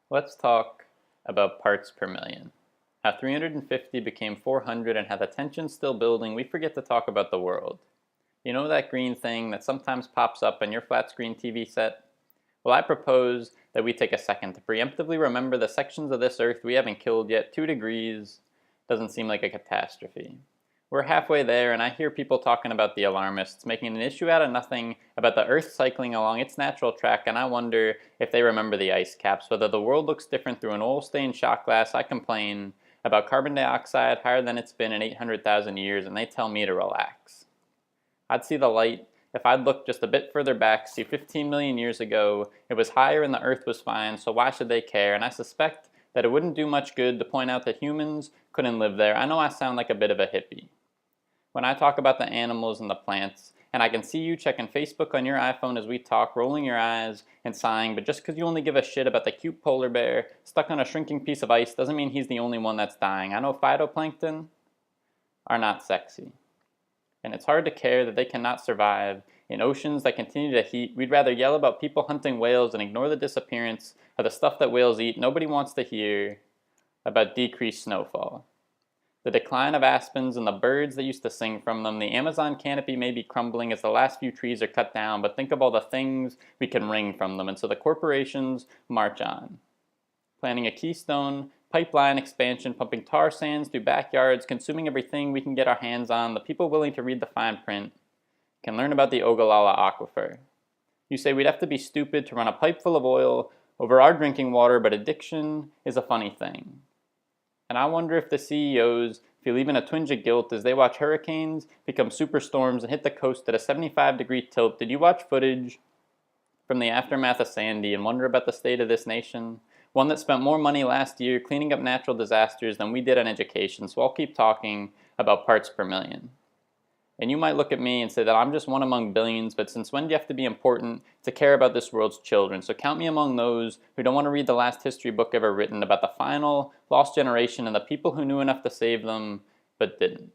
Let's talk about parts per million. How 350 became 400 and how the tension's still building, we forget to talk about the world. You know that green thing that sometimes pops up on your flat screen TV set? Well, I propose that we take a second to preemptively remember the sections of this Earth we haven't killed yet. 2 degrees doesn't seem like a catastrophe. We're halfway there, and I hear people talking about the alarmists, making an issue out of nothing about the Earth cycling along its natural track, and I wonder if they remember the ice caps, whether the world looks different through an oil-stained shot glass. I complain about carbon dioxide higher than it's been in 800,000 years, and they tell me to relax. I'd see the light if I'd look just a bit further back, see 15 million years ago, it was higher and the Earth was fine, so why should they care? And I suspect that it wouldn't do much good to point out that humans couldn't live there. I know I sound like a bit of a hippie when I talk about the animals and the plants, and I can see you checking Facebook on your iPhone as we talk, rolling your eyes and sighing, but just because you only give a shit about the cute polar bear stuck on a shrinking piece of ice doesn't mean he's the only one that's dying. I know phytoplankton are not sexy, and it's hard to care that they cannot survive in oceans that continue to heat. We'd rather yell about people hunting whales and ignore the disappearance of the stuff that whales eat. Nobody wants to hear about decreased snowfall, the decline of aspens and the birds that used to sing from them. The Amazon canopy may be crumbling as the last few trees are cut down, but think of all the things we can wring from them. And so the corporations march on, planning a Keystone pipeline expansion, pumping tar sands through backyards, consuming everything we can get our hands on. The people willing to read the fine print can learn about the Ogallala Aquifer. You say we'd have to be stupid to run a pipe full of oil over our drinking water, but addiction is a funny thing. And I wonder if the CEOs feel even a twinge of guilt as they watch hurricanes become superstorms and hit the coast at a 75-degree tilt. Did you watch footage from the aftermath of Sandy and wonder about the state of this nation? One that spent more money last year cleaning up natural disasters than we did on education, so I'll keep talking about parts per million. And you might look at me and say that I'm just one among billions, but since when do you have to be important to care about this world's children? So count me among those who don't want to read the last history book ever written about the final lost generation and the people who knew enough to save them but didn't.